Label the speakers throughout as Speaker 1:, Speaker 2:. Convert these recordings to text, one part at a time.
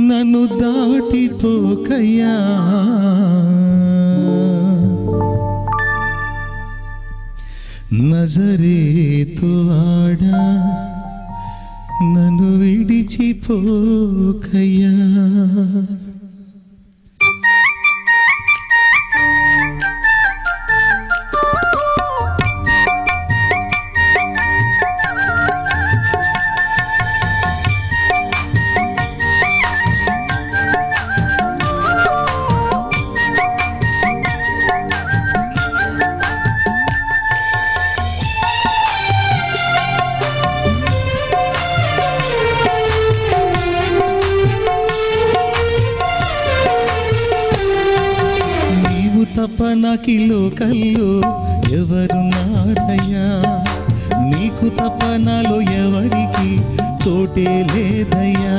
Speaker 1: నన్ను దాటిపోకయ్యా నజరేతువాడా నన్ను విడిచిపోకయ్యా తప్ప నాకి లోకల్లో ఎవరున్నారయ్యా నీకు తప్ప నాలో ఎవరికి చోటే లేదయ్యా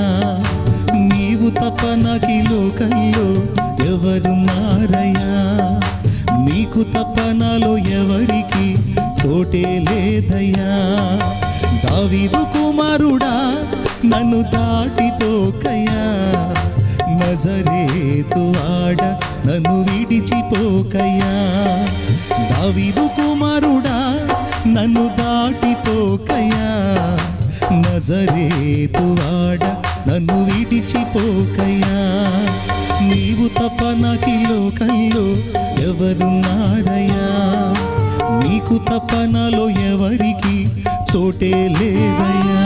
Speaker 1: నీవు తప్ప నాకి లోకల్లో ఎవరున్నారయ్యా నీకు తప్ప నాలో ఎవరికి చోటే లేదయ్యా దావీదు కుమారుడా నన్ను దాటిపోకయ్యా నజరేతువాడా నన్ను విడిచిపోకయ్యా దావీదు కుమారుడా నన్ను దాటిపోకయ్యా నజరేతువాడా నన్ను విడిచిపోకయ్యా నీవు తప్ప నాకి లోకంలో ఎవరున్నారయ్యా నీకు తప్ప నాలో ఎవరికి చోటే లేదయ్యా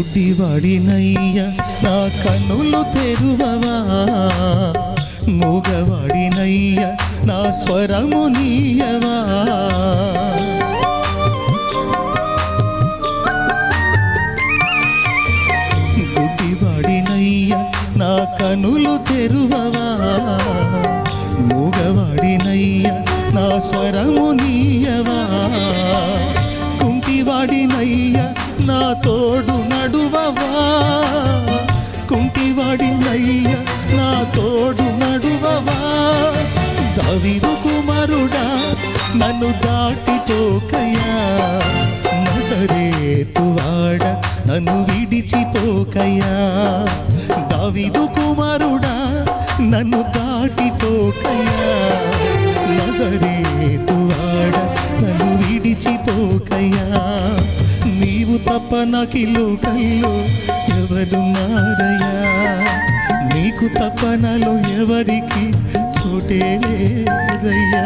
Speaker 1: గుడ్డివాడినయ్యా నా కన్నులు తెరువవా మూగవాడినయ్యా నా స్వరము నీయవా గుడ్డివాడినయ్యా నా కన్నులు తెరువవా మూగవాడినయ్యా నా స్వరము నీయవా కుంటివాడినయ్యా నా తోడు నడువవా కుంటివాడినయ్యా నా తోడు నడువవా దావీదు కుమారుడా నన్ను దాటిపోకయ్యా నజరేతువాడా నన్ను విడిచిపోకయ్యా దావీదు కుమారుడా నన్ను దాటిపోకయ్యా నజరేతువాడా నన్ను విడిచిపోకయ్యా నీవు తప్ప నాకి లోకల్లో ఎవరున్నారయ్యా నీకు తప్ప నాలో ఎవరికి చోటే లేదయ్యా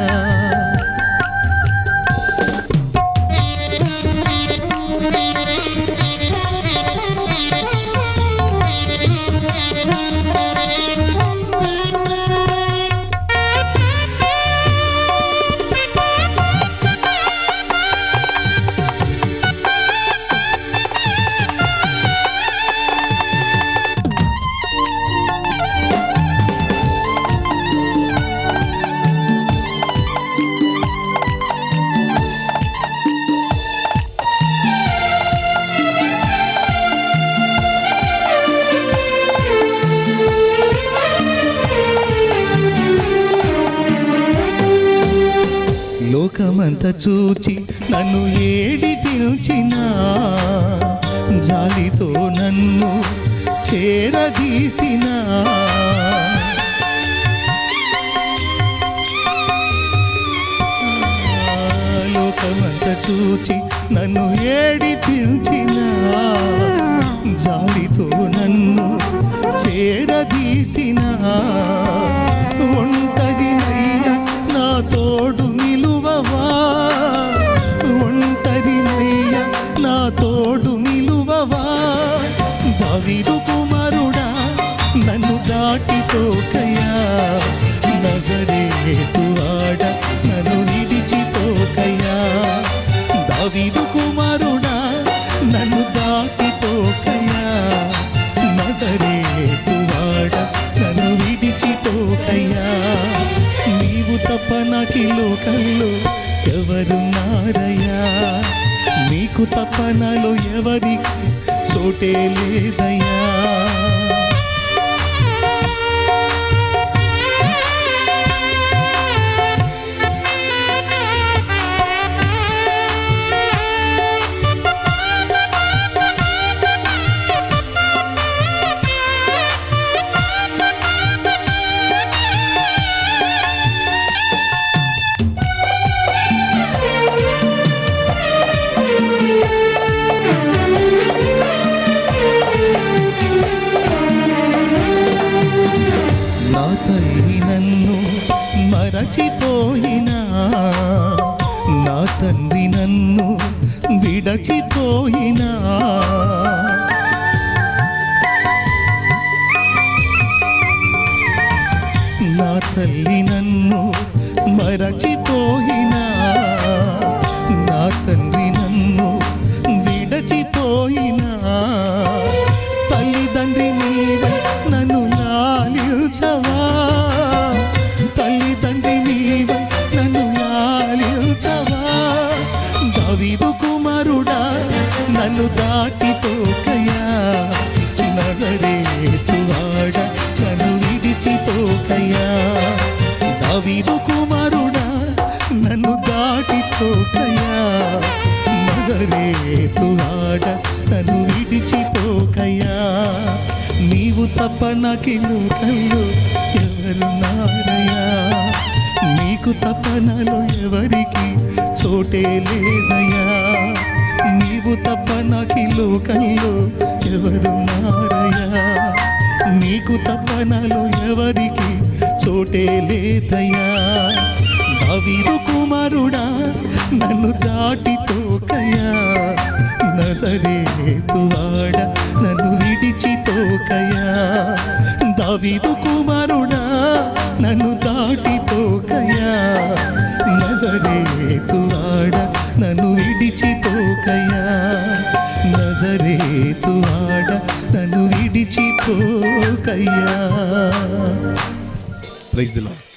Speaker 1: లోకమంతా చూచి నన్ను ఏడి పిలిచినా జాలితో నన్ను చేరదీసినా లోకమంతా చూచి నన్ను ఏడి పిలిచినా జాలితో నన్ను చేరదీసినా ఒంటరినయ్యా నా తోడు నిలువవా ఒంటరినయ్యా నా తోడు నిలువవా దావీదు కుమారుడా దాటిపోకయ్యా నజరేతువాడ నన్ను విడిచిపోకయ్యా దావీదు కుమారుడా నన్ను దాటిపోకయ్యా నజరేతువాడ నన్ను విడిచిపోకయ్యా నీవు తప్ప నాకి లోకంలో ఎవరున్నారయ్యా నీకు తప్ప నాలో ఎవరికి చోటే లేదయ్యా నా తల్లి నన్ను మరచిపోయినా నా తండ్రి నన్ను విడచిపోయినా నా తల్లి నన్ను మరచిపోయినా నా తండ్రి నన్ను విడచిపోయినా తల్లిదండ్రి నీవై నన్ను లాలించవా తల్లిదండ్రి నీవై నన్ను లాలించవా దావీదు కుమారుడా నన్ను దాటిపోకయ్యా నజరేతువాడ నన్ను విడిచిపోకయ్యా దావీదు కుమారుడా నన్ను దాటిపోకయ్యా నజరేతువాడ నన్ను విడిచిపోకయ్యా నీవు తప్ప నాకి లోకంలో ఎవరున్నారయ్యా నీకు తప్ప నాలో ఎవరికి చోటే లేదయ్యా నీవు తప్ప నాకి లోకంలో ఎవరున్నారయ్యా నీకు తప్ప నాలో ఎవరికి చోటే లేదయ్యా దావీదు కుమారుడా నన్ను దాటిపోకయ్యా నజరేతువాడ నన్ను విడిచిపోకయ్యా దావీదు కుమారుడా నన్ను దాటిపోకయ్యా నజరేతువాడ నన్ను విడిచిపోకయ్యా నజరేతువాడ నన్ను విడిచిపోకయ్యా. Praise the lord.